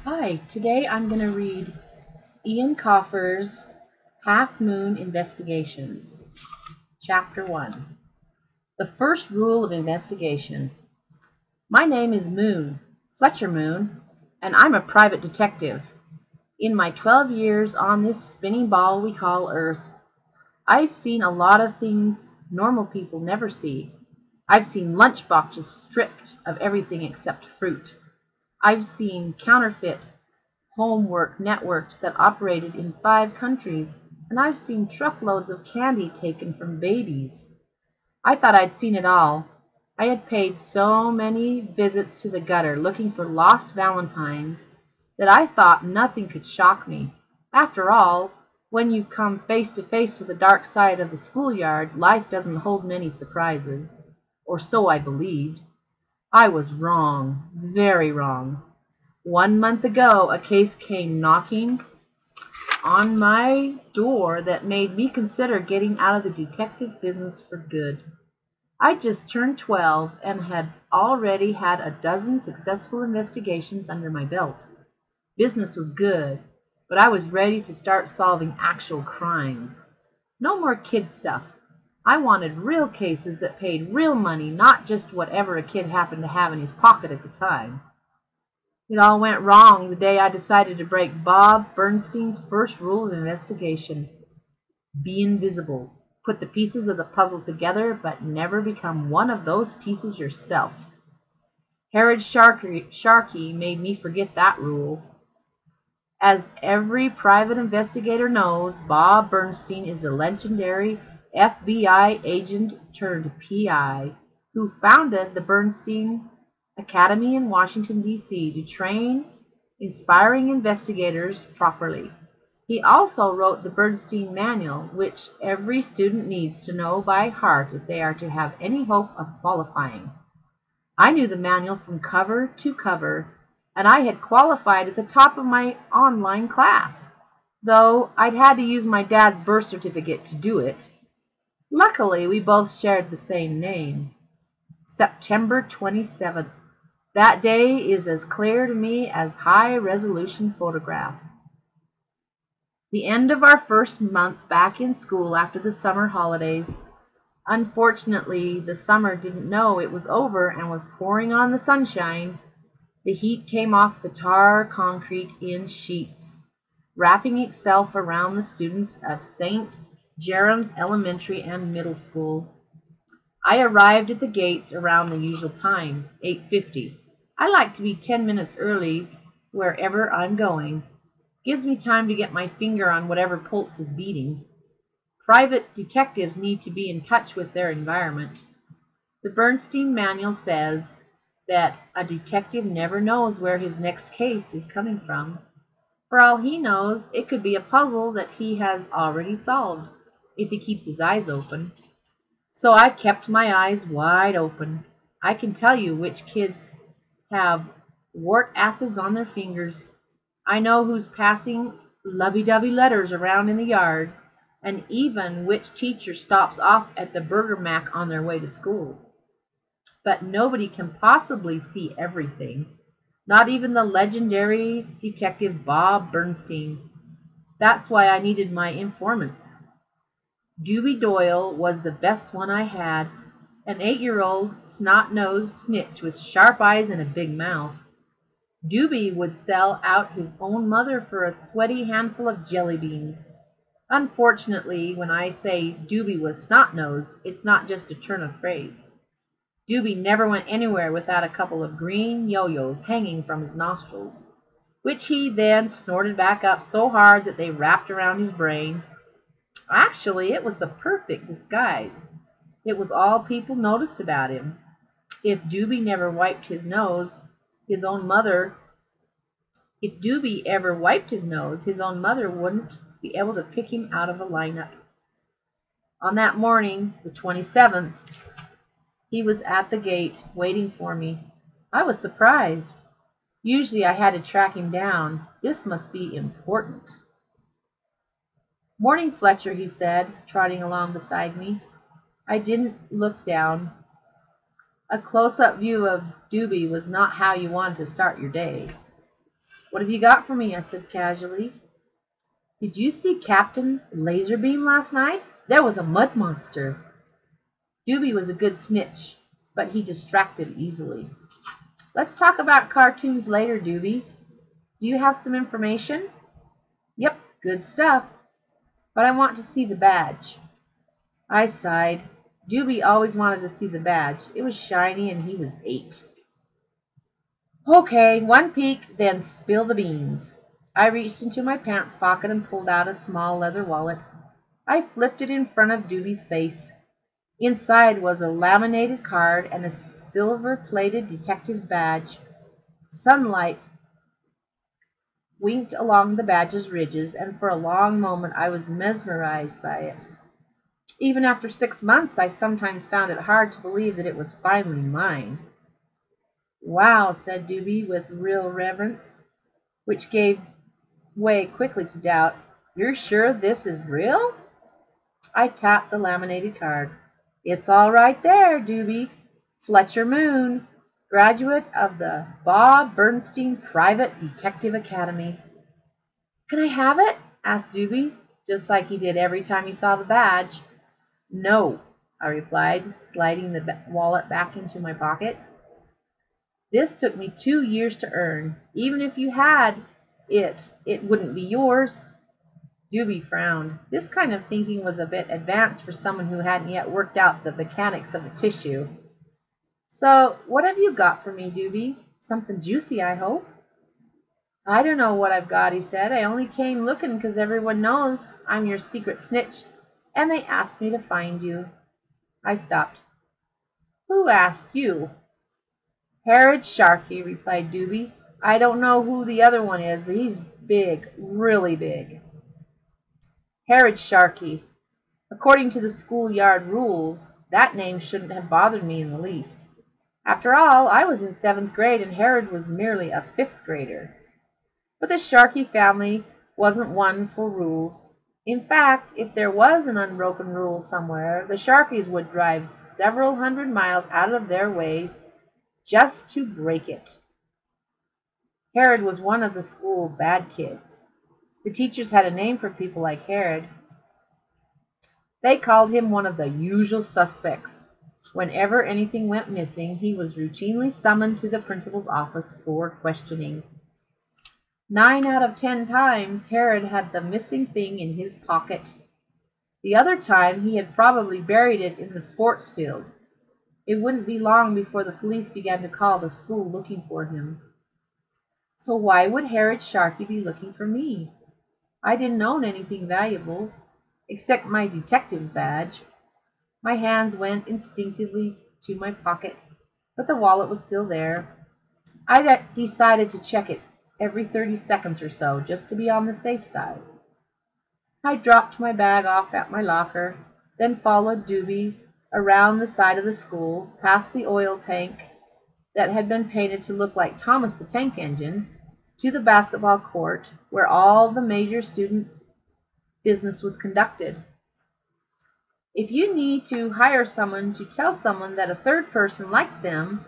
Hi, today I'm going to read Ian Colfer's Half Moon Investigations, Chapter 1. The First Rule of Investigation. My name is Moon, Fletcher Moon, and I'm a private detective. In my 12 years on this spinning ball we call Earth, I've seen a lot of things normal people never see. I've seen lunchboxes stripped of everything except fruit. I've seen counterfeit homework networks that operated in 5 countries, and I've seen truckloads of candy taken from babies. I thought I'd seen it all. I had paid so many visits to the gutter looking for lost valentines that I thought nothing could shock me. After all, when you come face to face with the dark side of the schoolyard, life doesn't hold many surprises. Or so I believed. I was wrong, very wrong. 1 month ago, a case came knocking on my door that made me consider getting out of the detective business for good. I just turned 12 and had already had a dozen successful investigations under my belt. Business was good, but I was ready to start solving actual crimes. No more kid stuff. I wanted real cases that paid real money, not just whatever a kid happened to have in his pocket at the time. It all went wrong the day I decided to break Bob Bernstein's first rule of investigation. Be invisible. Put the pieces of the puzzle together, but never become one of those pieces yourself. Herod Sharkey made me forget that rule. As every private investigator knows, Bob Bernstein is a legendary FBI agent turned PI who founded the Bernstein Academy in Washington, D.C. to train inspiring investigators properly. He also wrote the Bernstein Manual, which every student needs to know by heart if they are to have any hope of qualifying. I knew the manual from cover to cover, and I had qualified at the top of my online class, though I'd had to use my dad's birth certificate to do it. Luckily, we both shared the same name. September 27th. That day is as clear to me as high-resolution photograph. The end of our first month back in school after the summer holidays. Unfortunately, the summer didn't know it was over and was pouring on the sunshine. The heat came off the tar concrete in sheets, wrapping itself around the students of St. Jerome's Elementary and Middle School. I arrived at the gates around the usual time, 8:50. I like to be 10 minutes early wherever I'm going. Gives me time to get my finger on whatever pulse is beating. Private detectives need to be in touch with their environment. The Bernstein Manual says that a detective never knows where his next case is coming from. For all he knows, it could be a puzzle that he has already solved, if he keeps his eyes open. So I kept my eyes wide open. I can tell you which kids have wart acids on their fingers. I know who's passing lovey-dovey letters around in the yard, and even which teacher stops off at the Burger Mac on their way to school. But nobody can possibly see everything, not even the legendary detective Bob Bernstein. That's why I needed my informants. Doobie Doyle was the best one I had, an 8-year-old snot-nosed snitch with sharp eyes and a big mouth. Doobie would sell out his own mother for a sweaty handful of jelly beans. Unfortunately, when I say Doobie was snot-nosed, it's not just a turn of phrase. Doobie never went anywhere without a couple of green yo-yos hanging from his nostrils, which he then snorted back up so hard that they wrapped around his brain. Actually, it was the perfect disguise. It was all people noticed about him. If Doobie never wiped his nose, his own mother If Doobie ever wiped his nose, his own mother wouldn't be able to pick him out of a lineup. On that morning, the 27th, he was at the gate waiting for me. I was surprised. Usually I had to track him down. This must be important. "Morning, Fletcher," he said, trotting along beside me. I didn't look down. A close-up view of Doobie was not how you wanted to start your day. "What have you got for me?" I said casually. "Did you see Captain Laserbeam last night? There was a mud monster." Doobie was a good snitch, but he distracted easily. "Let's talk about cartoons later, Doobie. Do you have some information?" "Yep, good stuff. But I want to see the badge." I sighed. Doobie always wanted to see the badge. It was shiny and he was 8. "Okay, one peek, then spill the beans." I reached into my pants pocket and pulled out a small leather wallet. I flipped it in front of Doobie's face. Inside was a laminated card and a silver-plated detective's badge. Sunlight winked along the badge's ridges, and for a long moment I was mesmerized by it. Even after 6 months, I sometimes found it hard to believe that it was finally mine. "Wow," said Doobie with real reverence, which gave way quickly to doubt. "You're sure this is real?" I tapped the laminated card. "It's all right there, Doobie. Fletcher Moon, graduate of the Bob Bernstein Private Detective Academy." "Can I have it?" asked Doobie, just like he did every time he saw the badge. "No," I replied, sliding the wallet back into my pocket. "This took me 2 years to earn. Even if you had it, it wouldn't be yours." Doobie frowned. This kind of thinking was a bit advanced for someone who hadn't yet worked out the mechanics of a tissue. "So, what have you got for me, Doobie? Something juicy, I hope." "I don't know what I've got," he said. "I only came looking because everyone knows I'm your secret snitch, and they asked me to find you." I stopped. "Who asked you?" "Herod Sharkey," replied Doobie. "I don't know who the other one is, but he's big, really big." Herod Sharkey. According to the schoolyard rules, that name shouldn't have bothered me in the least. After all, I was in 7th grade and Herod was merely a 5th grader. But the Sharkey family wasn't one for rules. In fact, if there was an unbroken rule somewhere, the Sharkeys would drive several hundred miles out of their way just to break it. Herod was one of the school bad kids. The teachers had a name for people like Herod. They called him one of the usual suspects. Whenever anything went missing, he was routinely summoned to the principal's office for questioning. 9 out of 10 times, Herod had the missing thing in his pocket. The other time, he had probably buried it in the sports field. It wouldn't be long before the police began to call the school looking for him. So why would Herod Sharkey be looking for me? I didn't own anything valuable, except my detective's badge. My hands went instinctively to my pocket, but the wallet was still there. I decided to check it every 30 seconds or so, just to be on the safe side. I dropped my bag off at my locker, then followed Doobie around the side of the school, past the oil tank that had been painted to look like Thomas the Tank Engine, to the basketball court, where all the major student business was conducted. If you need to hire someone to tell someone that a third person liked them,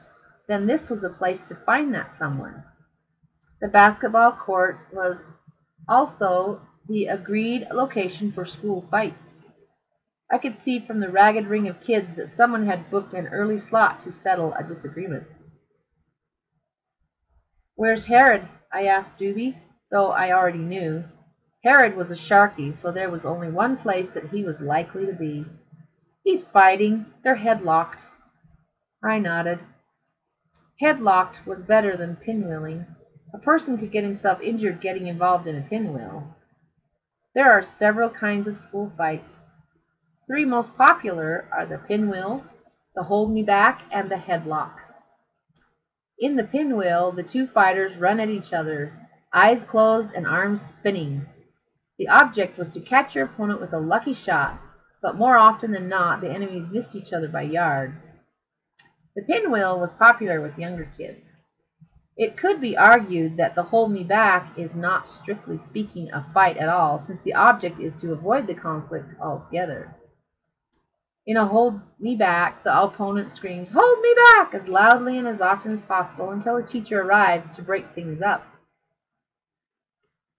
then this was the place to find that someone. The basketball court was also the agreed location for school fights. I could see from the ragged ring of kids that someone had booked an early slot to settle a disagreement. "Where's Herod?" I asked Doobie, though I already knew. Herod was a Sharkey, so there was only one place that he was likely to be. "He's fighting. They're headlocked." I nodded. Headlocked was better than pinwheeling. A person could get himself injured getting involved in a pinwheel. There are several kinds of school fights. 3 most popular are the pinwheel, the hold me back, and the headlock. In the pinwheel, the 2 fighters run at each other, eyes closed and arms spinning. The object was to catch your opponent with a lucky shot, but more often than not, the enemies missed each other by yards. The pinwheel was popular with younger kids. It could be argued that the hold me back is not, strictly speaking, a fight at all, since the object is to avoid the conflict altogether. In a hold me back, the opponent screams, "Hold me back!" as loudly and as often as possible until a teacher arrives to break things up.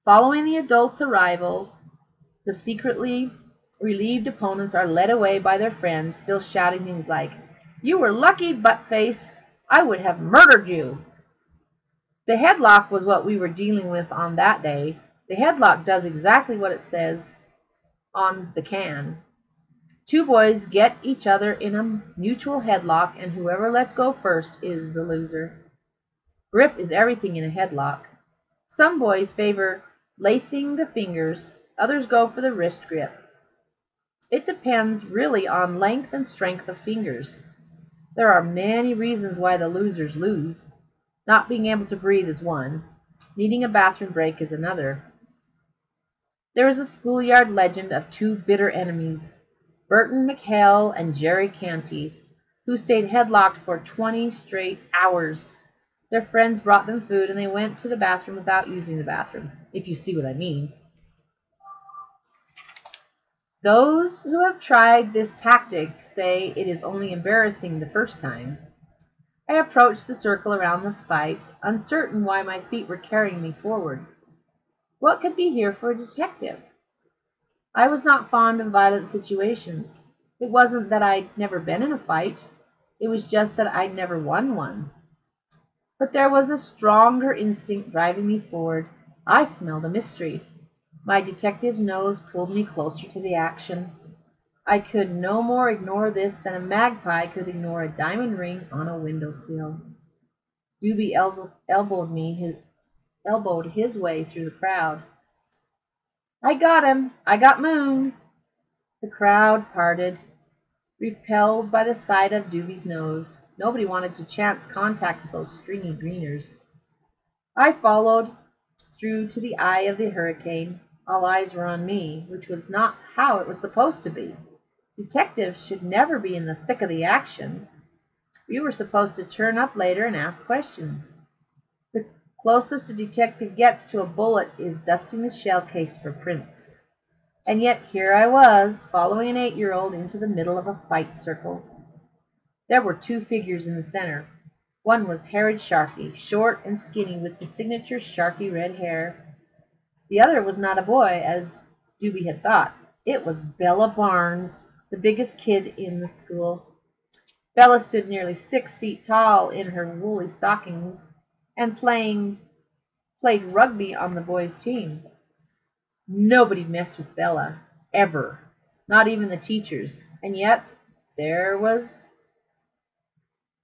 Following the adults' arrival, the secretly relieved opponents are led away by their friends, still shouting things like, "You were lucky, buttface! I would have murdered you!" The headlock was what we were dealing with on that day. The headlock does exactly what it says on the can. Two boys get each other in a mutual headlock, and whoever lets go first is the loser. Grip is everything in a headlock. Some boys favor lacing the fingers, others go for the wrist grip. It depends really on length and strength of fingers. There are many reasons why the losers lose. Not being able to breathe is one. Needing a bathroom break is another. There is a schoolyard legend of two bitter enemies, Burton McHale and Jerry Canty, who stayed headlocked for 20 straight hours. Their friends brought them food and they went to the bathroom without using the bathroom, if you see what I mean. Those who have tried this tactic say it is only embarrassing the first time. I approached the circle around the fight, uncertain why my feet were carrying me forward. What could be here for a detective? I was not fond of violent situations. It wasn't that I'd never been in a fight. It was just that I'd never won one. But there was a stronger instinct driving me forward. I smelled a mystery. My detective's nose pulled me closer to the action. I could no more ignore this than a magpie could ignore a diamond ring on a windowsill. Doobie elbowed his way through the crowd. "I got him! I got Moon!" The crowd parted, repelled by the sight of Doobie's nose. Nobody wanted to chance contact with those stringy greeners. I followed through to the eye of the hurricane. All eyes were on me, which was not how it was supposed to be. Detectives should never be in the thick of the action. We were supposed to turn up later and ask questions. The closest a detective gets to a bullet is dusting the shell case for prints. And yet here I was, following an 8-year-old into the middle of a fight circle. There were two figures in the center. One was Herod Sharkey, short and skinny with the signature Sharkey red hair. The other was not a boy, as Doobie had thought. It was Bella Barnes, the biggest kid in the school. Bella stood nearly 6 feet tall in her woolly stockings and played rugby on the boys' team. Nobody messed with Bella, ever, not even the teachers. And yet, there was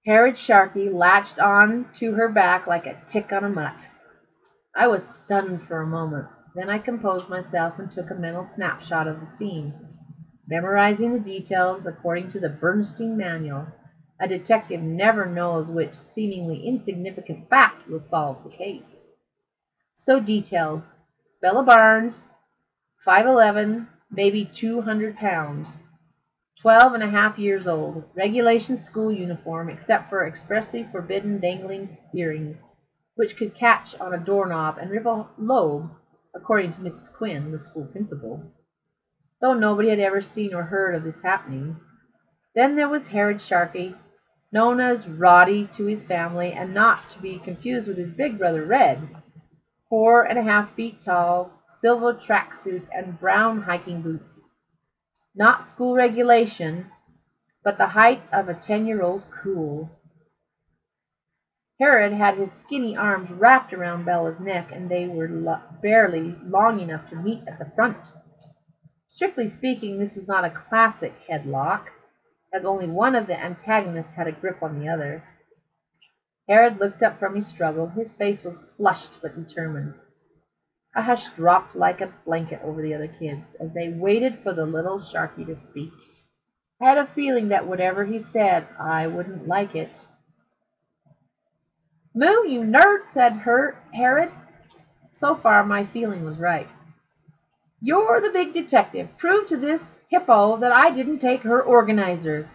Herod Sharkey latched on to her back like a tick on a mutt. I was stunned for a moment. Then I composed myself and took a mental snapshot of the scene, memorizing the details according to the Bernstein Manual. A detective never knows which seemingly insignificant fact will solve the case. So details. Bella Barnes, 5'11", maybe 200 pounds. 12.5 years old. Regulation school uniform, except for expressly forbidden dangling earrings, which could catch on a doorknob and rip a lobe, according to Mrs. Quinn, the school principal, though nobody had ever seen or heard of this happening. Then there was Herod Sharkey, known as Roddy to his family, and not to be confused with his big brother Red, 4.5 feet tall, silver tracksuit and brown hiking boots. Not school regulation, but the height of a 10-year-old cool. Herod had his skinny arms wrapped around Bella's neck, and they were barely long enough to meet at the front. Strictly speaking, this was not a classic headlock, as only one of the antagonists had a grip on the other. Herod looked up from his struggle. His face was flushed but determined. A hush dropped like a blanket over the other kids as they waited for the little Sharkey to speak. I had a feeling that whatever he said, I wouldn't like it. "Moo, you nerd," said Herod. So far, my feeling was right. "You're the big detective. Prove to this hippo that I didn't take her organizer."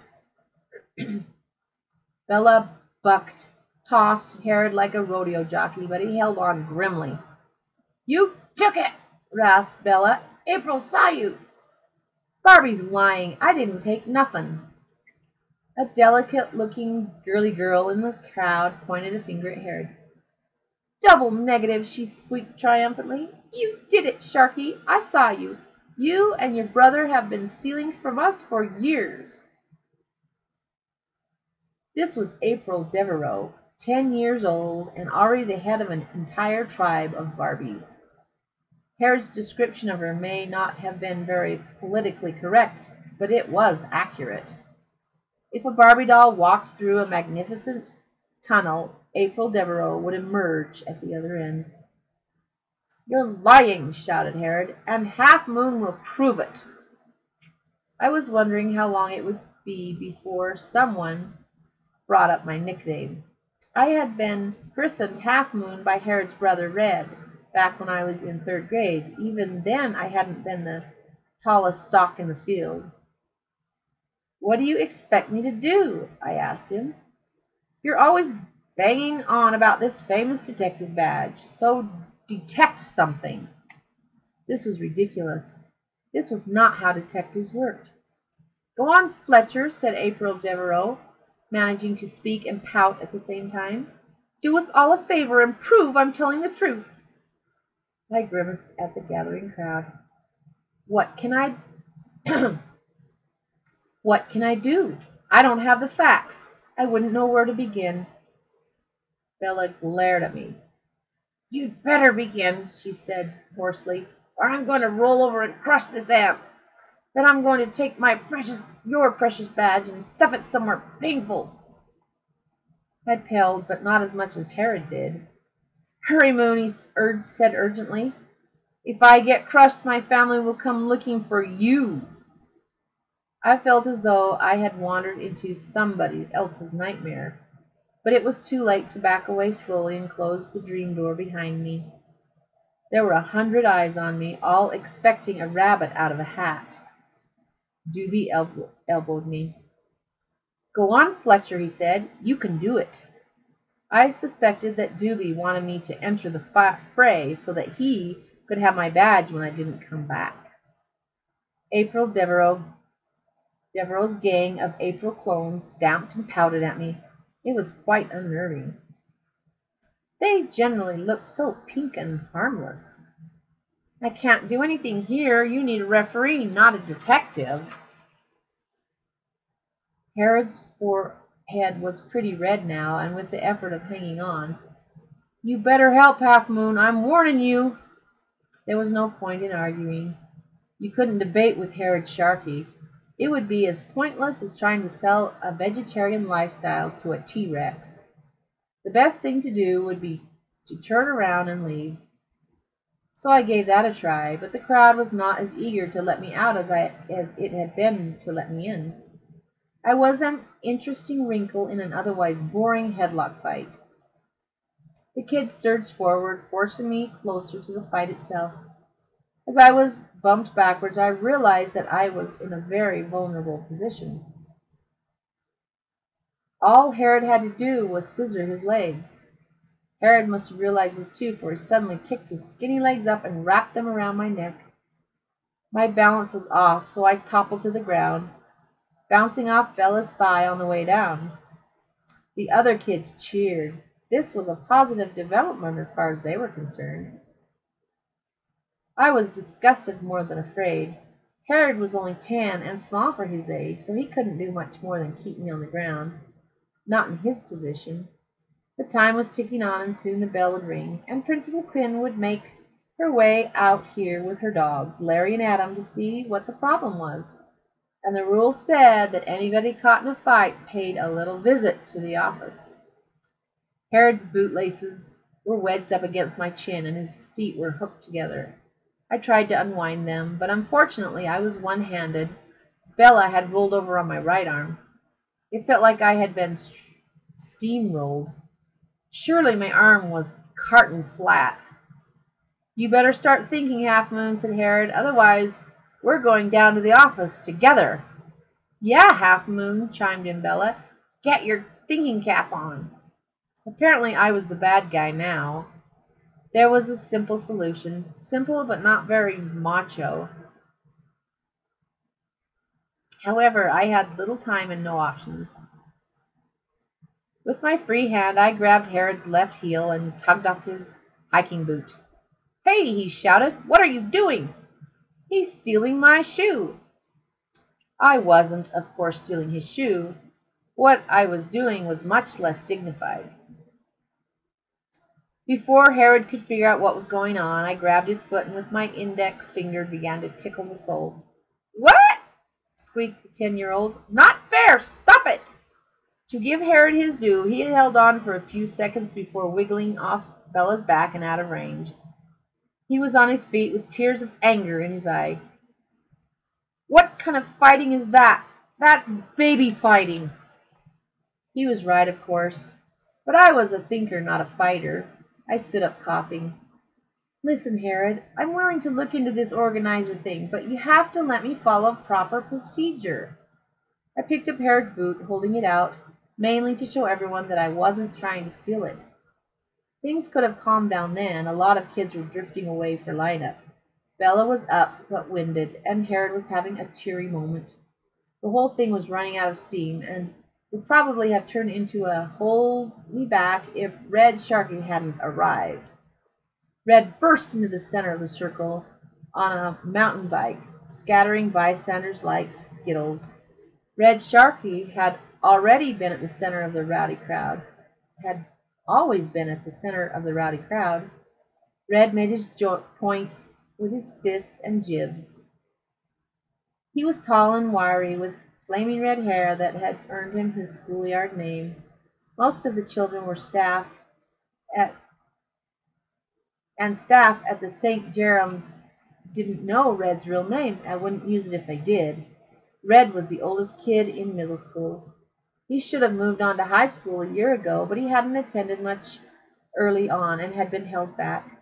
Bella bucked, tossed Herod like a rodeo jockey, but he held on grimly. "You took it," rasped Bella. "April saw you." "Barbie's lying. I didn't take nothing." A delicate-looking girly girl in the crowd pointed a finger at Herod. Double negative, she squeaked triumphantly. You did it, Sharky. I saw you. You and your brother have been stealing from us for years. This was April Devereaux, 10 years old and already the head of an entire tribe of Barbies. Herod's description of her may not have been very politically correct, but it was accurate. If a Barbie doll walked through a magnificent tunnel, April Devereaux would emerge at the other end. You're lying, shouted Herod, and Half Moon will prove it. I was wondering how long it would be before someone brought up my nickname. I had been christened Half Moon by Herod's brother Red back when I was in 3rd grade. Even then I hadn't been the tallest stalk in the field. What do you expect me to do? I asked him. You're always banging on about this famous detective badge, so detect something. This was ridiculous. This was not how detectives worked. Go on, Fletcher, said April Devereaux, managing to speak and pout at the same time. Do us all a favor and prove I'm telling the truth. I grimaced at the gathering crowd. What can I do? I don't have the facts. I wouldn't know where to begin. Bella glared at me. You'd better begin, she said hoarsely, or I'm going to roll over and crush this ant. Then I'm going to take your precious badge and stuff it somewhere painful. I paled, but not as much as Herod did. Hurry, Moon, he said urgently. If I get crushed, my family will come looking for you. I felt as though I had wandered into somebody else's nightmare, but it was too late to back away slowly and close the dream door behind me. There were 100 eyes on me, all expecting a rabbit out of a hat. Doobie elbowed me. Go on, Fletcher, he said. You can do it. I suspected that Doobie wanted me to enter the fray so that he could have my badge when I didn't come back. April Devereaux's gang of April clones stamped and pouted at me. It was quite unnerving. They generally looked so pink and harmless. I can't do anything here. You need a referee, not a detective. Herod's forehead was pretty red now, and with the effort of hanging on. You better help, Half Moon. I'm warning you. There was no point in arguing. You couldn't debate with Herod Sharkey. It would be as pointless as trying to sell a vegetarian lifestyle to a T-Rex. The best thing to do would be to turn around and leave. So I gave that a try, but the crowd was not as eager to let me out as it had been to let me in. I was an interesting wrinkle in an otherwise boring headlock fight. The kids surged forward, forcing me closer to the fight itself. As I was bumped backwards, I realized that I was in a very vulnerable position. All Herod had to do was scissor his legs. Herod must have realized this too, for he suddenly kicked his skinny legs up and wrapped them around my neck. My balance was off, so I toppled to the ground, bouncing off Bella's thigh on the way down. The other kids cheered. This was a positive development as far as they were concerned. I was disgusted more than afraid. Herod was only 10 and small for his age, so he couldn't do much more than keep me on the ground. Not in his position. The time was ticking on, and soon the bell would ring, and Principal Quinn would make her way out here with her dogs, Larry and Adam, to see what the problem was. And the rule said that anybody caught in a fight paid a little visit to the office. Herod's bootlaces were wedged up against my chin, and his feet were hooked together. I tried to unwind them, but unfortunately I was one-handed. Bella had rolled over on my right arm. It felt like I had been steamrolled. Surely my arm was carton flat. You better start thinking, Half Moon, said Herod. Otherwise, we're going down to the office together. Yeah, Half Moon, chimed in Bella. Get your thinking cap on. Apparently I was the bad guy now. There was a simple solution. Simple, but not very macho. However, I had little time and no options. With my free hand, I grabbed Herod's left heel and tugged off his hiking boot. "Hey!" he shouted. "What are you doing?" "He's stealing my shoe." I wasn't, of course, stealing his shoe. What I was doing was much less dignified. Before Herod could figure out what was going on, I grabbed his foot and with my index finger began to tickle the sole. "What?" squeaked the 10-year-old. "Not fair! Stop it!" To give Herod his due, he held on for a few seconds before wiggling off Bella's back and out of range. He was on his feet with tears of anger in his eye. "What kind of fighting is that? That's baby fighting." He was right, of course, but I was a thinker, not a fighter. I stood up, coughing. "Listen, Herod, I'm willing to look into this organizer thing, but you have to let me follow proper procedure." I picked up Herod's boot, holding it out, mainly to show everyone that I wasn't trying to steal it. Things could have calmed down then. A lot of kids were drifting away for lineup. Bella was up but winded, and Herod was having a teary moment. The whole thing was running out of steam, and would probably have turned into a hold me back if Red Sharkey hadn't arrived. Red burst into the center of the circle on a mountain bike, scattering bystanders like skittles. Red Sharkey had already been at the center of the rowdy crowd, had always been at the center of the rowdy crowd. Red made his points with his fists and jibs. He was tall and wiry, with flaming red hair that had earned him his schoolyard name. Most of the children were staff at the St. Jerome's didn't know Red's real name and wouldn't use it if they did. Red was the oldest kid in middle school. He should have moved on to high school a year ago, but he hadn't attended much early on and had been held back.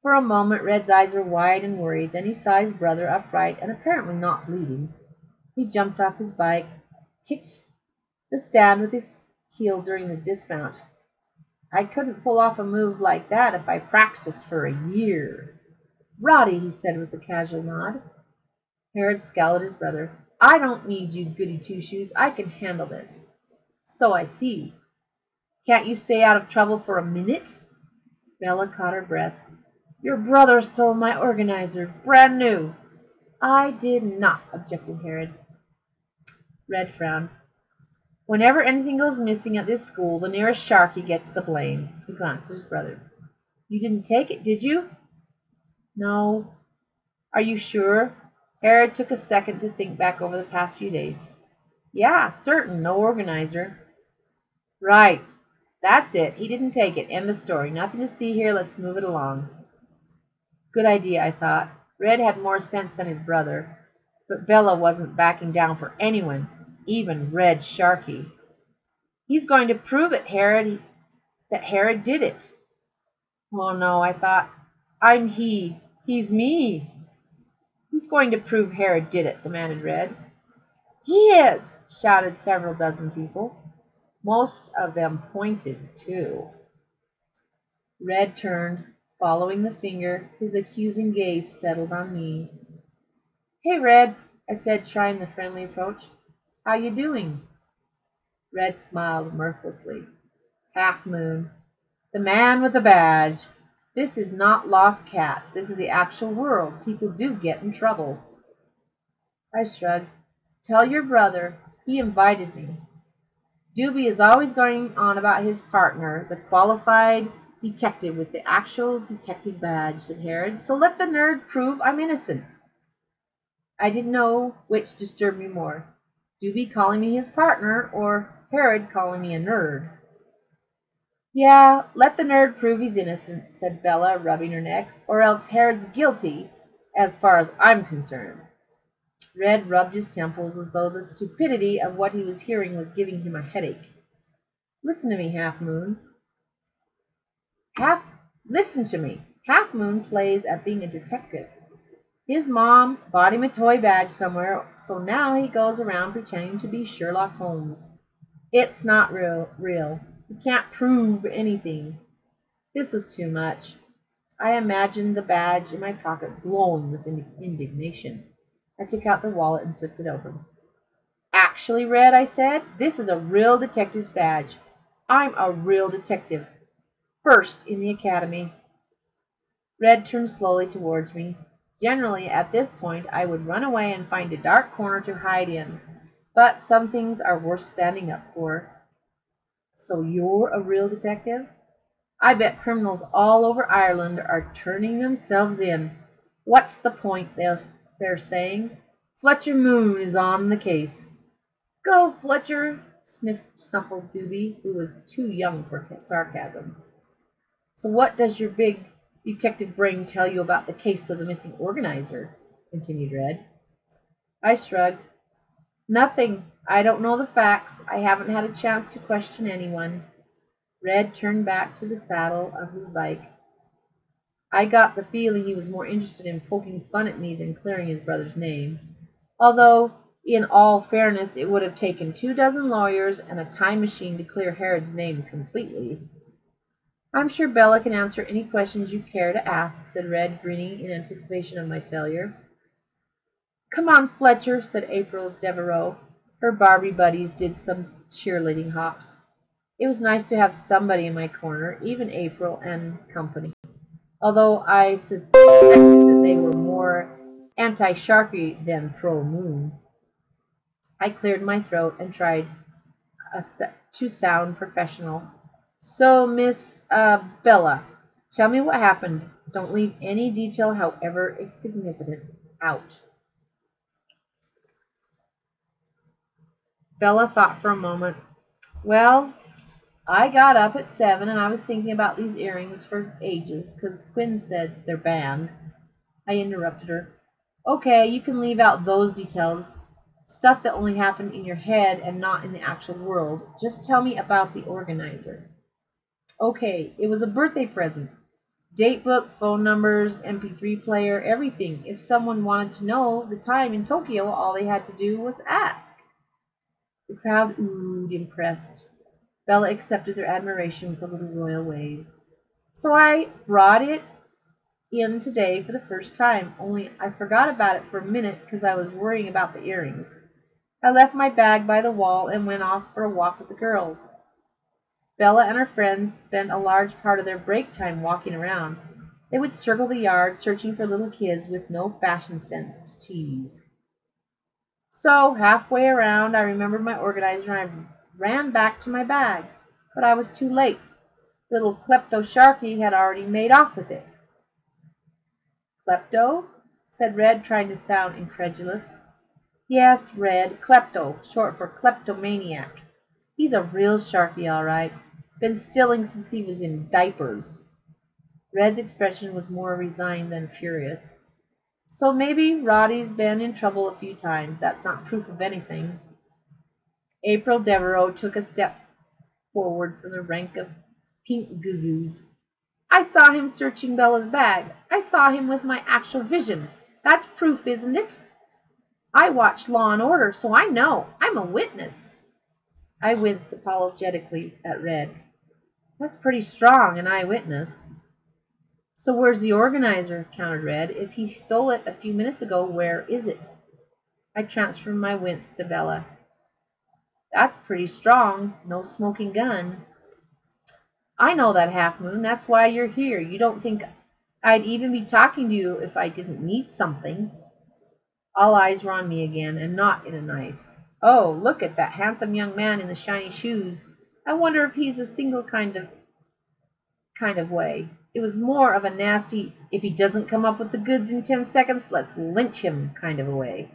For a moment Red's eyes were wide and worried. Then he saw his brother upright and apparently not bleeding. He jumped off his bike, kicked the stand with his heel during the dismount. "I couldn't pull off a move like that if I practiced for a year." "Roddy," he said with a casual nod. Herod scowled at his brother. "I don't need you goody two-shoes. I can handle this." "So I see. Can't you stay out of trouble for a minute?" Bella caught her breath. "Your brother stole my organizer, brand new." "I did not," objected Herod. Red frowned. "Whenever anything goes missing at this school, the nearest Sharkey gets the blame." He glanced at his brother. "You didn't take it, did you?" "No." "Are you sure?" Herod took a second to think back over the past few days. "Yeah, certain. No organizer." "Right. That's it. He didn't take it. End of story. Nothing to see here. Let's move it along." Good idea, I thought. Red had more sense than his brother. But Bella wasn't backing down for anyone, even Red Sharkey. "He's going to prove it, Herod, that Herod did it." "Oh no," I thought. "I'm he. He's me." "Who's going to prove Herod did it?" demanded Red. "He is!" shouted several dozen people. Most of them pointed, too. Red turned. Following the finger, his accusing gaze settled on me. "Hey, Red," I said, trying the friendly approach. "How you doing?" Red smiled mirthlessly. "Half Moon. The man with the badge. This is not Lost Cats. This is the actual world. People do get in trouble." I shrugged. "Tell your brother. He invited me." Doobie is always going on about his partner, the qualified detective with the actual detective badge, said Herod. "So let the nerd prove I'm innocent." I didn't know which disturbed me more, Doobie calling me his partner or Herod calling me a nerd. "Yeah, let the nerd prove he's innocent," said Bella, rubbing her neck, "or else Herod's guilty, as far as I'm concerned." Red rubbed his temples as though the stupidity of what he was hearing was giving him a headache. "Listen to me, Half Moon. Listen to me. Half Moon plays at being a detective. His mom bought him a toy badge somewhere, so now he goes around pretending to be Sherlock Holmes. It's not real. He can't prove anything." This was too much. I imagined the badge in my pocket glowing with indignation. I took out the wallet and flipped it open. "Actually, Red," I said, "this is a real detective's badge. I'm a real detective. First in the academy. Red turned slowly towards me. Generally, at this point, I would run away and find a dark corner to hide in. But some things are worth standing up for. So you're a real detective? I bet criminals all over Ireland are turning themselves in. What's the point, they're saying? Fletcher Moon is on the case. Go, Fletcher, snuffled Doobie, who was too young for sarcasm. So what does your big detective brain tell you about the case of the missing organizer? Continued Red. I shrugged. Nothing. I don't know the facts. I haven't had a chance to question anyone. Red turned back to the saddle of his bike. I got the feeling he was more interested in poking fun at me than clearing his brother's name, although, in all fairness, it would have taken 24 lawyers and a time machine to clear Herod's name completely. I'm sure Bella can answer any questions you care to ask, said Red, grinning in anticipation of my failure. Come on, Fletcher, said April Devereaux. Her Barbie buddies did some cheerleading hops. It was nice to have somebody in my corner, even April and company, although I suspected that they were more anti-Sharky than pro-Moon. I cleared my throat and tried to sound professional. So, Miss Bella, tell me what happened. Don't leave any detail, however insignificant, out. Bella thought for a moment. Well, I got up at 7 and I was thinking about these earrings for ages, 'cause Quinn said they're banned. I interrupted her. Okay, you can leave out those details. Stuff that only happened in your head and not in the actual world. Just tell me about the organizer. Okay, it was a birthday present. Date book, phone numbers, MP3 player, everything. If someone wanted to know the time in Tokyo, all they had to do was ask. The crowd oohed, impressed. Bella accepted their admiration with a little royal wave. So I brought it in today for the first time, only I forgot about it for a minute because I was worrying about the earrings. I left my bag by the wall and went off for a walk with the girls. Bella and her friends spent a large part of their break time walking around. They would circle the yard, searching for little kids with no fashion sense to tease. So, halfway around, I remembered my organizer and I ran back to my bag. But I was too late. Little Klepto Sharky had already made off with it. Klepto? Said Red, trying to sound incredulous. Yes, Red, Klepto, short for kleptomaniac. He's a real Sharky, all right. Been stealing since he was in diapers. Red's expression was more resigned than furious. So maybe Roddy's been in trouble a few times. That's not proof of anything. April Devereaux took a step forward from the rank of pink goo-goos. I saw him searching Bella's bag. I saw him with my actual vision. That's proof, isn't it? I watch Law and Order, so I know. I'm a witness. I winced apologetically at Red. That's pretty strong, an eyewitness. So where's the organizer? Countered Red. If he stole it a few minutes ago, where is it? I transferred my wince to Bella. That's pretty strong. No smoking gun. I know that, Half Moon. That's why you're here. You don't think I'd even be talking to you if I didn't need something. All eyes were on me again, and not in a nice. Oh, look at that handsome young man in the shiny shoes. I wonder if he's a single kind of way. It was more of a nasty, if he doesn't come up with the goods in 10 seconds, let's lynch him kind of a way.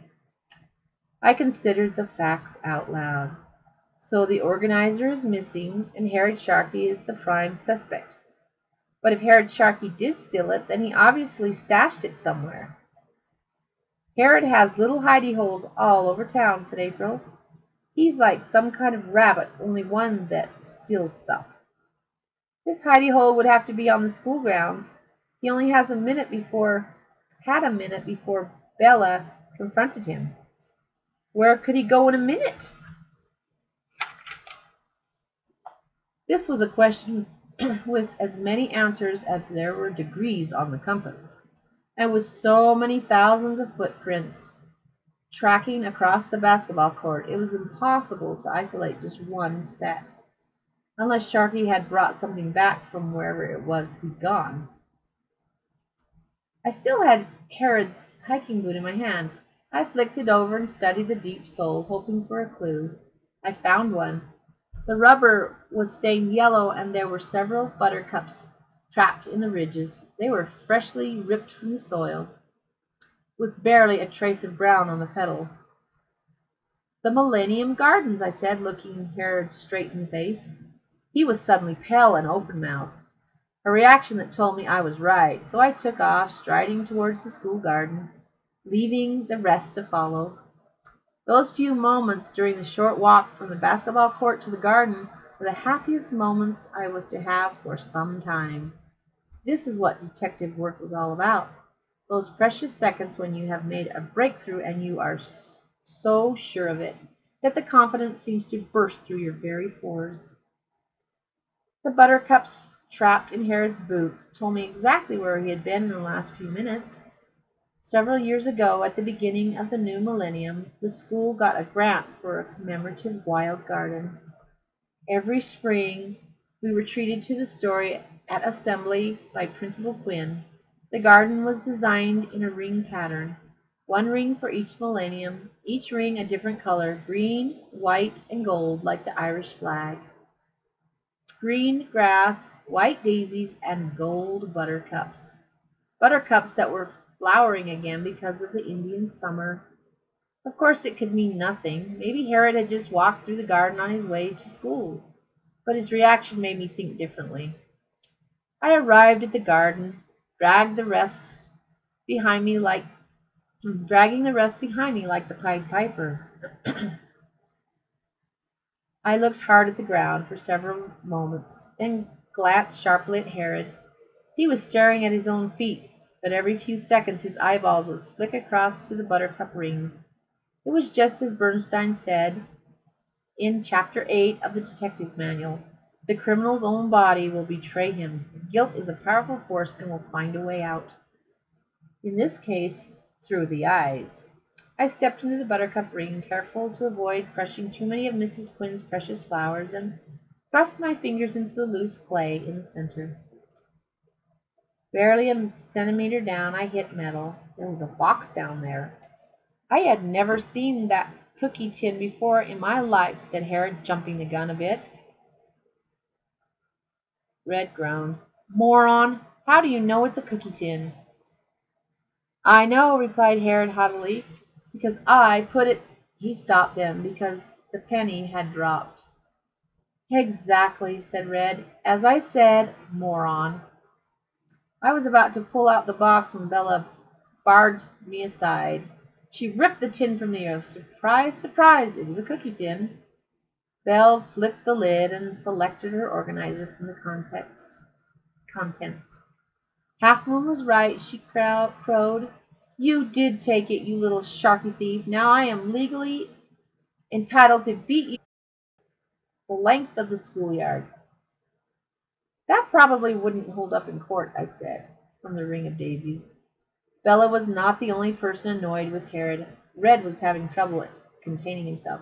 I considered the facts out loud. So the organizer is missing, and Herod Sharkey is the prime suspect. But if Herod Sharkey did steal it, then he obviously stashed it somewhere. Herod has little hidey holes all over town, said April. He's like some kind of rabbit, only one that steals stuff. This hidey hole would have to be on the school grounds. He only had a minute before Bella confronted him. Where could he go in a minute? This was a question with as many answers as there were degrees on the compass, and with so many thousands of footprints tracking across the basketball court, it was impossible to isolate just one set. unless Sharky had brought something back from wherever it was he'd gone. I still had Herod's hiking boot in my hand. I flicked it over and studied the deep sole, hoping for a clue. I found one. The rubber was stained yellow, and there were several buttercups trapped in the ridges. They were freshly ripped from the soil, with barely a trace of brown on the petal. "The Millennium Gardens," I said, looking Herod straight in the face. He was suddenly pale and open-mouthed, a reaction that told me I was right, so I took off, striding towards the school garden, leaving the rest to follow. Those few moments during the short walk from the basketball court to the garden were the happiest moments I was to have for some time. This is what detective work was all about. Those precious seconds when you have made a breakthrough and you are so sure of it that the confidence seems to burst through your very pores. The buttercups trapped in Herod's boot told me exactly where he had been in the last few minutes. Several years ago, at the beginning of the new millennium, the school got a grant for a commemorative wild garden. Every spring, we were treated to the story at assembly by Principal Quinn. The garden was designed in a ring pattern, one ring for each millennium, each ring a different color, green, white, and gold, like the Irish flag. Green grass, white daisies, and gold buttercups. Buttercups that were flowering again because of the Indian summer. Of course, it could mean nothing. Maybe Herod had just walked through the garden on his way to school. But his reaction made me think differently. I arrived at the garden, dragging the rest behind me like the Pied Piper. I looked hard at the ground for several moments, then glanced sharply at Herod. He was staring at his own feet, but every few seconds his eyeballs would flick across to the buttercup ring. It was just as Bernstein said in Chapter 8 of the Detective's Manual. The criminal's own body will betray him. Guilt is a powerful force and will find a way out. In this case, through the eyes. I stepped into the buttercup ring, careful to avoid crushing too many of Mrs. Quinn's precious flowers, and thrust my fingers into the loose clay in the center. Barely a centimeter down, I hit metal. There was a box down there. I had never seen that cookie tin before in my life, said Herod, jumping the gun a bit. Red groaned. Moron! How do you know it's a cookie tin? I know, replied Herod haughtily, because I put it. He stopped then, because the penny had dropped. Exactly, said Red. As I said, moron. I was about to pull out the box when Bella barged me aside. She ripped the tin from the earth. Surprise, surprise, it was a cookie tin. Belle flipped the lid and selected her organizer from the contents. Half Moon was right, she crowed. You did take it, you little sharky thief. Now I am legally entitled to beat you the length of the schoolyard. That probably wouldn't hold up in court, I said, from the ring of daisies. Bella was not the only person annoyed with Herod. Red was having trouble containing himself.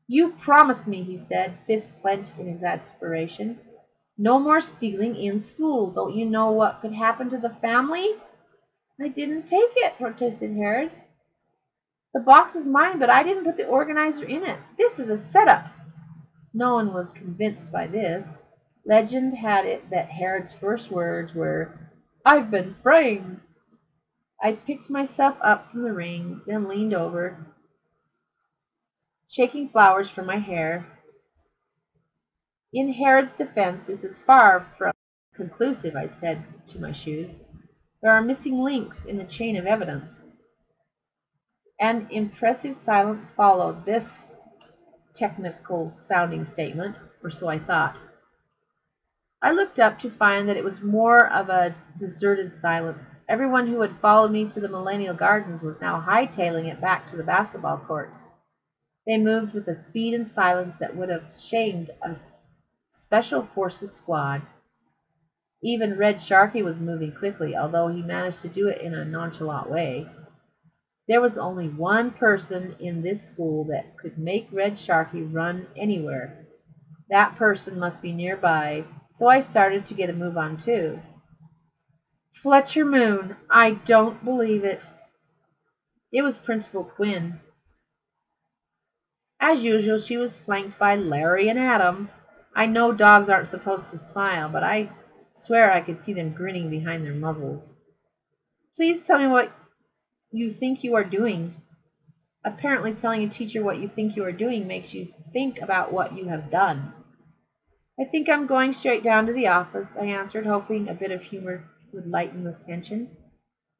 You promised me, he said, fists clenched in exasperation. No more stealing in school. Don't you know what could happen to the family? I didn't take it, protested Herod. The box is mine, but I didn't put the organizer in it. This is a setup. No one was convinced by this. Legend had it that Herod's first words were, I've been framed. I picked myself up from the ring, then leaned over, shaking flowers from my hair. In Herod's defense, this is far from conclusive, I said to my shoes. There are missing links in the chain of evidence. An impressive silence followed this technical-sounding statement, or so I thought. I looked up to find that it was more of a deserted silence. Everyone who had followed me to the Millennial Gardens was now hightailing it back to the basketball courts. They moved with a speed and silence that would have shamed a Special Forces squad. Even Red Sharky was moving quickly, although he managed to do it in a nonchalant way. There was only one person in this school that could make Red Sharky run anywhere. That person must be nearby, so I started to get a move on too. Fletcher Moon, I don't believe it. It was Principal Quinn. As usual, she was flanked by Larry and Adam. I know dogs aren't supposed to smile, but I swear I could see them grinning behind their muzzles. Please tell me what you think you are doing. Apparently telling a teacher what you think you are doing makes you think about what you have done. I think I'm going straight down to the office, I answered, hoping a bit of humor would lighten this tension.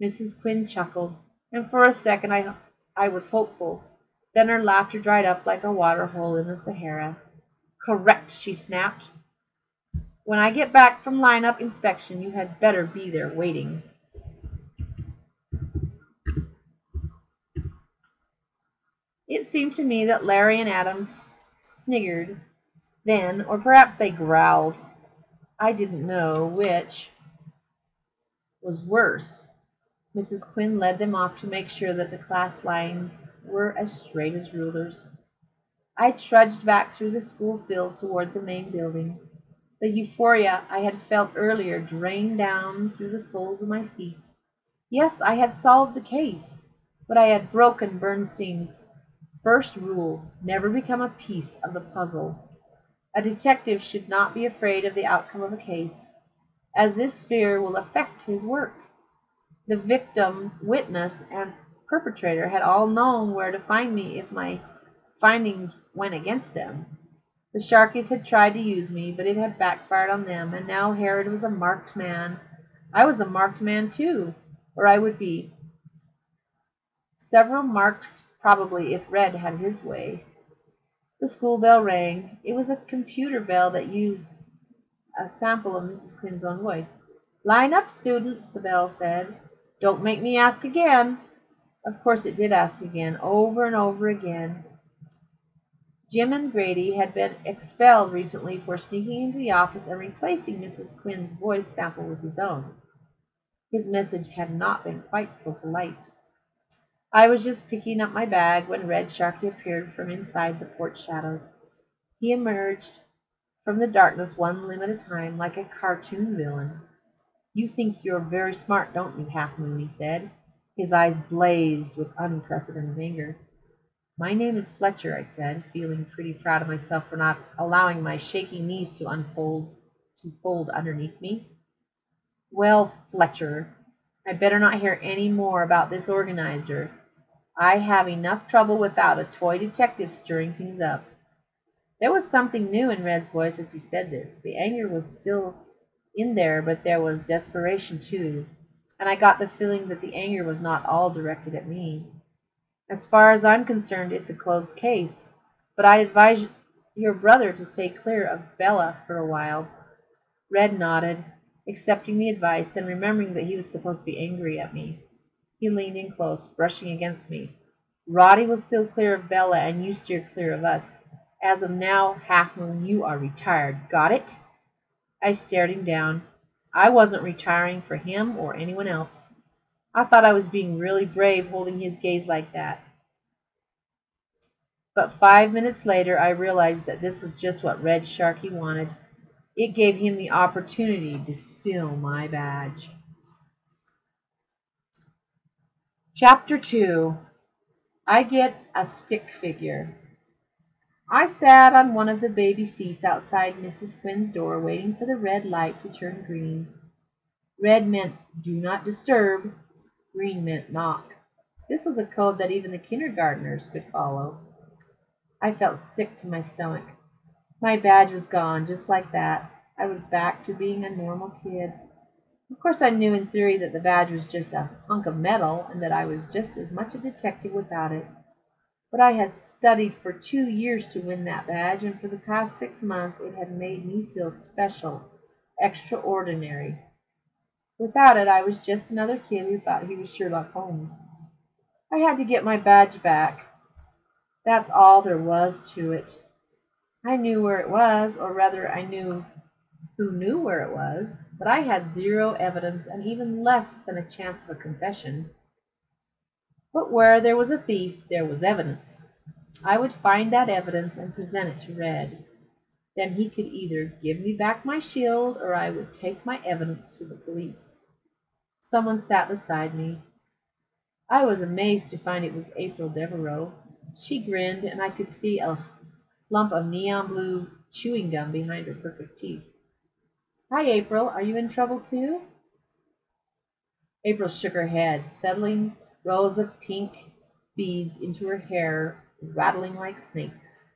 Mrs. Quinn chuckled, and for a second I was hopeful. Then her laughter dried up like a water hole in the Sahara. Correct, she snapped. When I get back from line-up inspection, you had better be there waiting. It seemed to me that Larry and Adam sniggered then, or perhaps they growled. I didn't know which was worse. Mrs. Quinn led them off to make sure that the class lines were as straight as rulers. I trudged back through the school field toward the main building. The euphoria I had felt earlier drained down through the soles of my feet. Yes, I had solved the case, but I had broken Bernstein's first rule: never become a piece of the puzzle. A detective should not be afraid of the outcome of a case, as this fear will affect his work. The victim, witness, and perpetrator had all known where to find me if my findings went against them. The Sharkies had tried to use me, but it had backfired on them, and now Herod was a marked man. I was a marked man too, or I would be. Several marks probably if Red had his way. The school bell rang. It was a computer bell that used a sample of Mrs. Quinn's own voice. Line up, students, the bell said. Don't make me ask again. Of course it did ask again, over and over again. Jim and Grady had been expelled recently for sneaking into the office and replacing Mrs. Quinn's voice sample with his own. His message had not been quite so polite. I was just picking up my bag when Red Sharkey appeared from inside the porch shadows. He emerged from the darkness one limb at a time, like a cartoon villain. You think you're very smart, don't you, Half Moon? He said. His eyes blazed with unprecedented anger. My name is Fletcher, I said, feeling pretty proud of myself for not allowing my shaking knees to fold underneath me. Well, Fletcher, I better not hear any more about this organizer. I have enough trouble without a toy detective stirring things up. There was something new in Red's voice as he said this. The anger was still in there, but there was desperation too, and I got the feeling that the anger was not all directed at me. As far as I'm concerned, it's a closed case, but I'd advise your brother to stay clear of Bella for a while. Red nodded, accepting the advice, then remembering that he was supposed to be angry at me. He leaned in close, brushing against me. Roddy will still clear of Bella, and you steer clear of us. As of now, Half Moon, you are retired. Got it? I stared him down. I wasn't retiring for him or anyone else. I thought I was being really brave holding his gaze like that. But 5 minutes later, I realized that this was just what Red Sharkey wanted. It gave him the opportunity to steal my badge. Chapter 2. I get a stick figure. I sat on one of the baby seats outside Mrs. Quinn's door, waiting for the red light to turn green. Red meant do not disturb. Green meant knock. This was a code that even the kindergartners could follow. I felt sick to my stomach. My badge was gone, just like that. I was back to being a normal kid. Of course, I knew in theory that the badge was just a hunk of metal and that I was just as much a detective without it. But I had studied for 2 years to win that badge, and for the past 6 months it had made me feel special, extraordinary. Without it, I was just another kid who thought he was Sherlock Holmes. I had to get my badge back. That's all there was to it. I knew where it was, or rather I knew who knew where it was, but I had zero evidence and even less than a chance of a confession. But where there was a thief, there was evidence. I would find that evidence and present it to Red. Then he could either give me back my shield or I would take my evidence to the police. Someone sat beside me. I was amazed to find it was April Devereaux. She grinned, and I could see a lump of neon blue chewing gum behind her perfect teeth. Hi, April. Are you in trouble too? April shook her head, settling rows of pink beads into her hair, rattling like snakes.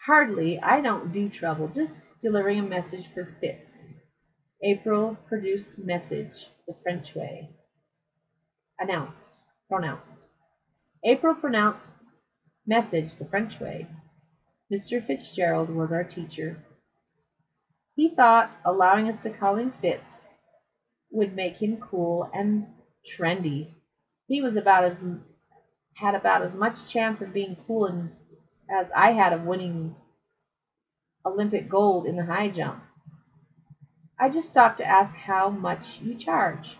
Hardly. I don't do trouble, just delivering a message for Fitz. April produced message the French way. Pronounced. April pronounced message the French way. Mr. Fitzgerald was our teacher. He thought allowing us to call him Fitz would make him cool and trendy. He was had about as much chance of being cool as I had of winning Olympic gold in the high jump. I just stopped to ask how much you charge.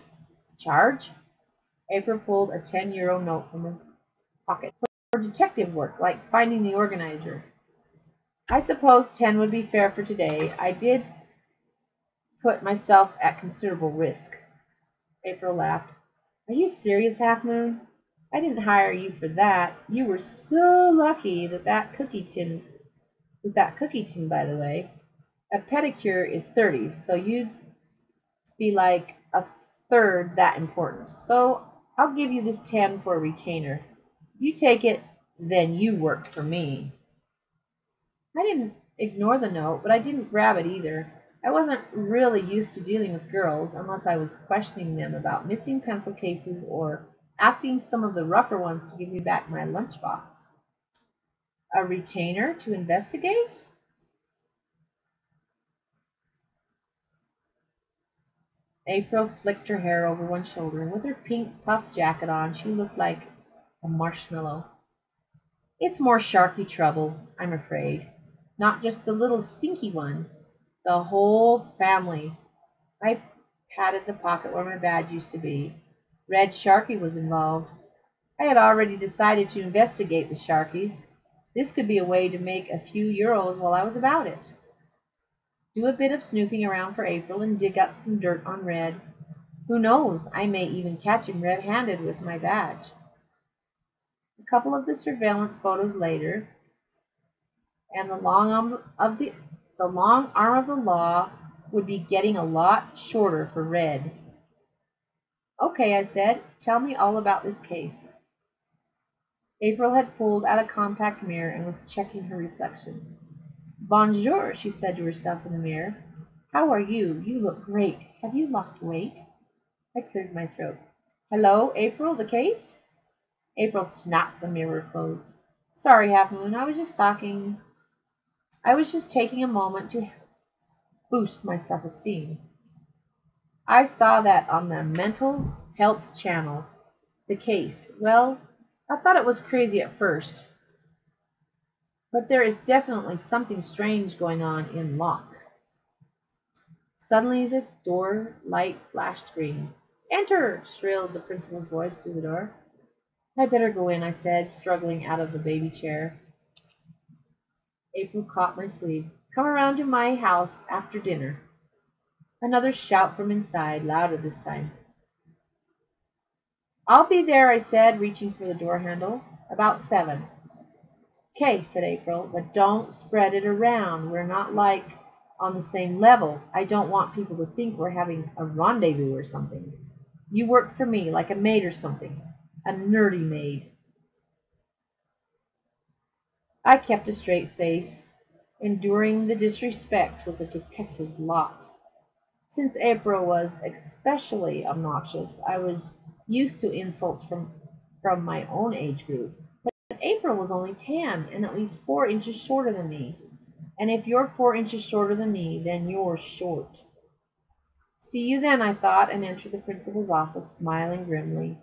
Charge? April pulled a 10-euro note from her pocket. For detective work, like finding the organizer. I suppose 10 would be fair for today. I did put myself at considerable risk. April laughed. Are you serious, Half Moon? I didn't hire you for that. You were so lucky with that cookie tin, by the way. A pedicure is 30, so you'd be like a third that important. So I'll give you this 10 for a retainer. If you take it, then you worked for me. I didn't ignore the note, but I didn't grab it either. I wasn't really used to dealing with girls unless I was questioning them about missing pencil cases or asking some of the rougher ones to give me back my lunchbox. A retainer to investigate? April flicked her hair over one shoulder, and with her pink puff jacket on, she looked like a marshmallow. It's more Sharky trouble, I'm afraid. Not just the little stinky one. The whole family. I patted the pocket where my badge used to be. Red Sharky was involved. I had already decided to investigate the Sharkies. This could be a way to make a few euros while I was about it. Do a bit of snooping around for April and dig up some dirt on Red. Who knows, I may even catch him red-handed with my badge. A couple of the surveillance photos later, and the long arm of the law would be getting a lot shorter for Red. Okay, I said, tell me all about this case. April had pulled out a compact mirror and was checking her reflection. Bonjour, she said to herself in the mirror. How are you? You look great. Have you lost weight? I cleared my throat. Hello, April, the case? April snapped the mirror closed. Sorry, Half Moon, I was just taking a moment to boost my self-esteem. I saw that on the Mental Health Channel. The case. Well, I thought it was crazy at first. But there is definitely something strange going on in Locke. Suddenly the door light flashed green. Enter! Shrilled the principal's voice through the door. I'd better go in, I said, struggling out of the baby chair. April caught my sleeve. Come around to my house after dinner. Another shout from inside, louder this time. I'll be there, I said, reaching for the door handle. About 7. Okay, said April, but don't spread it around. We're not like on the same level. I don't want people to think we're having a rendezvous or something. You work for me, like a maid or something. A nerdy maid. I kept a straight face. Enduring the disrespect was a detective's lot. Since April was especially obnoxious, I was used to insults from my own age group. But April was only 10 and at least 4 inches shorter than me. And if you're 4 inches shorter than me, then you're short. See you then, I thought, and entered the principal's office, smiling grimly.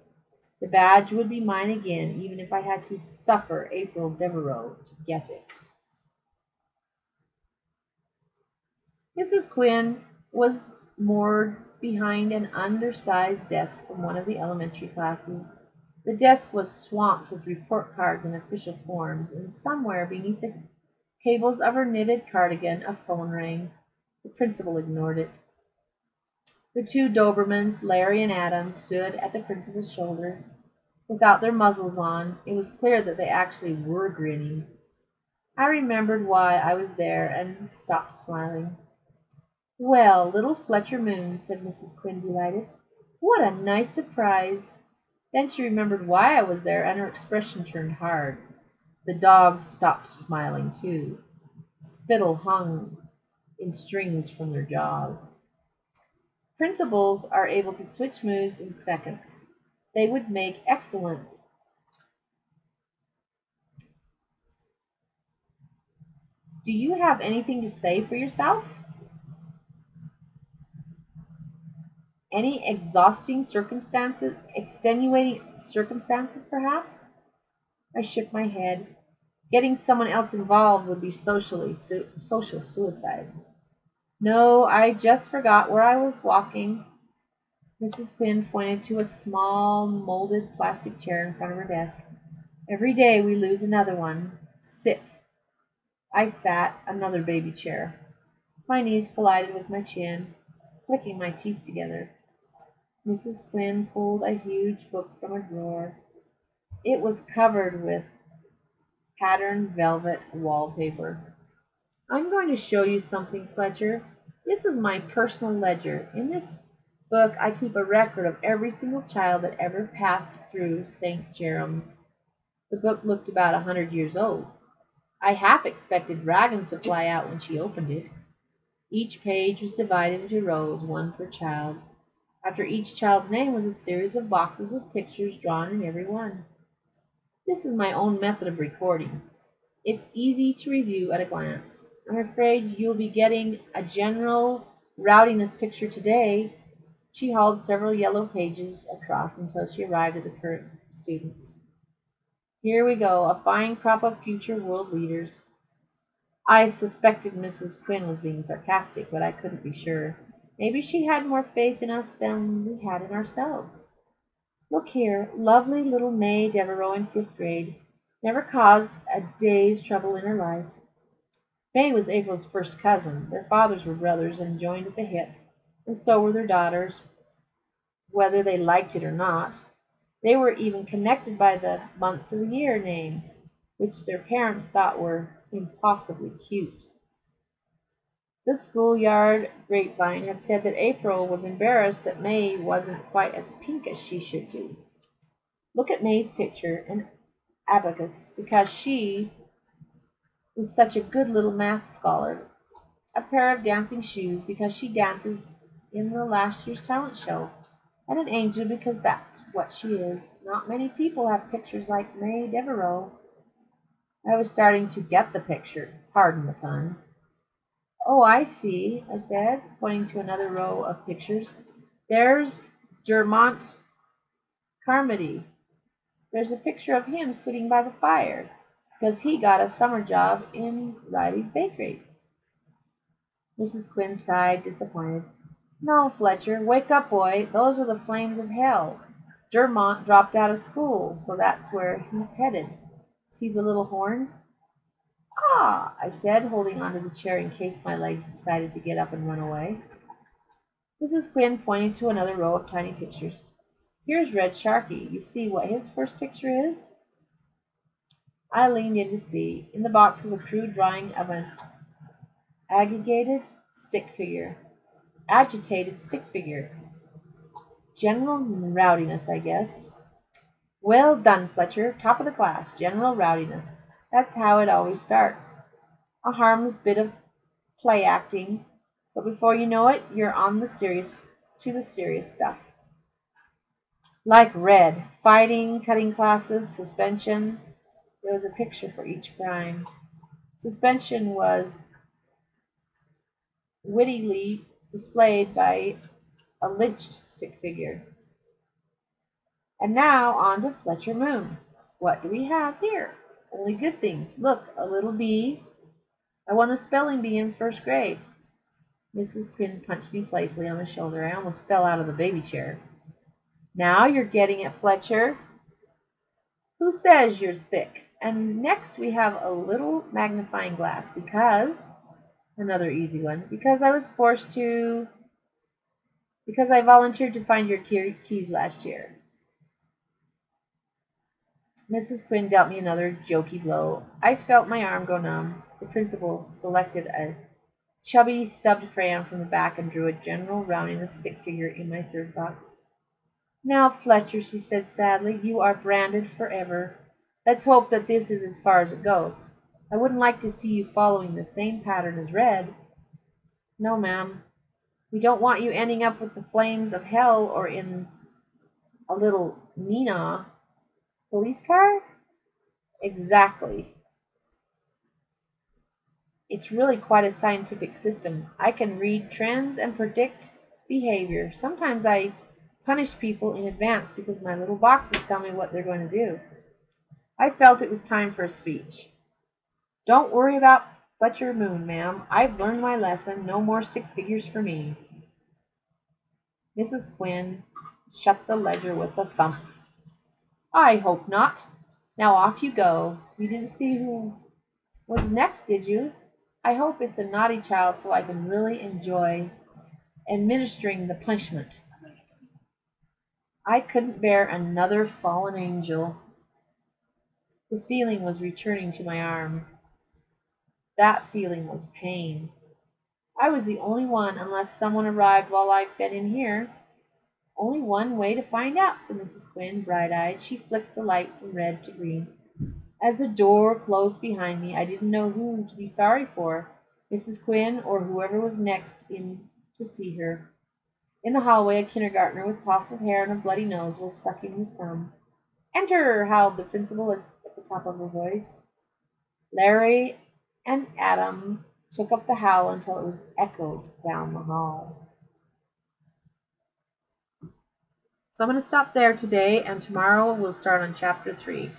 The badge would be mine again, even if I had to suffer April Devereaux to get it. Mrs. Quinn was moored behind an undersized desk from one of the elementary classes. The desk was swamped with report cards and official forms, and somewhere beneath the cables of her knitted cardigan. A phone rang. The principal ignored it. The two Dobermans, Larry and Adam, stood at the principal's shoulder. Without their muzzles on, it was clear that they actually were grinning. I remembered why I was there and stopped smiling. "Well, little Fletcher Moon," said Mrs. Quinn, delighted. "What a nice surprise!" Then she remembered why I was there, and her expression turned hard. The dogs stopped smiling, too. Spittle hung in strings from their jaws. Principals are able to switch moods in seconds. They would make excellent. Do you have anything to say for yourself? Any extenuating circumstances, perhaps? I shook my head. Getting someone else involved would be social suicide. No, I just forgot where I was walking. Mrs. Quinn pointed to a small, molded plastic chair in front of her desk. Every day we lose another one. Sit. I sat, another baby chair. My knees collided with my chin, clicking my teeth together. Mrs. Quinn pulled a huge book from a drawer. It was covered with patterned velvet wallpaper. "I'm going to show you something, Fletcher. This is my personal ledger. In this book I keep a record of every single child that ever passed through St. Jerome's." The book looked about 100 years old. I half expected dragons to fly out when she opened it. Each page was divided into rows, one per child. After each child's name was a series of boxes with pictures drawn in every one. This is my own method of recording. It's easy to review at a glance. I'm afraid you'll be getting a general rowdiness picture today. She hauled several yellow pages across until she arrived at the current students. Here we go, a fine crop of future world leaders. I suspected Mrs. Quinn was being sarcastic, but I couldn't be sure. Maybe she had more faith in us than we had in ourselves. Look here, lovely little May Devereaux in 5th grade. Never caused a day's trouble in her life. May was April's first cousin. Their fathers were brothers and joined at the hip, and so were their daughters, whether they liked it or not. They were even connected by the months of the year names, which their parents thought were impossibly cute. The schoolyard grapevine had said that April was embarrassed that May wasn't quite as pink as she should be. Look at May's picture, an abacus, because she was such a good little math scholar. A pair of dancing shoes, because she dances in the last year's talent show. And an angel, because that's what she is. Not many people have pictures like May Devereaux. I was starting to get the picture. Pardon the pun. "Oh, I see," I said, pointing to another row of pictures. "There's Dermont Carmody. There's a picture of him sitting by the fire, because he got a summer job in Riley's bakery." Mrs. Quinn sighed, disappointed. "No, Fletcher, wake up, boy. Those are the flames of hell. Dermont dropped out of school, so that's where he's headed. See the little horns?" "Ah," I said, holding onto the chair in case my legs decided to get up and run away. Mrs. Quinn pointed to another row of tiny pictures. "Here's Red Sharkey. You see what his first picture is?" I leaned in to see. In the box was a crude drawing of an agitated stick figure. General rowdiness, I guessed. "Well done, Fletcher. Top of the class. General rowdiness. That's how it always starts. A harmless bit of play acting, but before you know it, you're on the serious stuff. Like red, fighting, cutting classes, suspension." There was a picture for each crime. Suspension was wittily displayed by a lynched stick figure. And now on to Fletcher Moon. What do we have here? Only good things. Look, a little bee. I won the spelling bee in 1st grade. Mrs. Quinn punched me playfully on the shoulder. I almost fell out of the baby chair. "Now you're getting it, Fletcher." "Who says you're thick?" And next we have a little magnifying glass because, another easy one, because I volunteered to find your keys last year. Mrs. Quinn dealt me another jokey blow. I felt my arm go numb. The principal selected a chubby, stubbed crayon from the back and drew a general rounding the stick figure in my third box. Now, Fletcher, she said sadly, you are branded forever. Let's hope that this is as far as it goes. I wouldn't like to see you following the same pattern as Red. No, ma'am. We don't want you ending up with the flames of hell or in a little Nina police car? Exactly. It's really quite a scientific system. I can read trends and predict behavior. Sometimes I punish people in advance because my little boxes tell me what they're going to do. I felt it was time for a speech. Don't worry about Fletcher Moon, ma'am. I've learned my lesson. No more stick figures for me. Mrs. Quinn shut the ledger with a thump. I hope not. Now off you go. You didn't see who was next, did you? I hope it's a naughty child so I can really enjoy administering the punishment. I couldn't bear another fallen angel. The feeling was returning to my arm. That feeling was pain. I was the only one, unless someone arrived while I've been in here. Only one way to find out, said Mrs. Quinn, bright-eyed. She flicked the light from red to green. As the door closed behind me, I didn't know who to be sorry for, Mrs. Quinn or whoever was next in to see her. In the hallway, a kindergartner with tousled hair and a bloody nose was sucking his thumb. Enter, howled the principal at the top of her voice. Larry and Adam took up the howl until it was echoed down the hall. So I'm going to stop there today, and tomorrow we'll start on Chapter 3.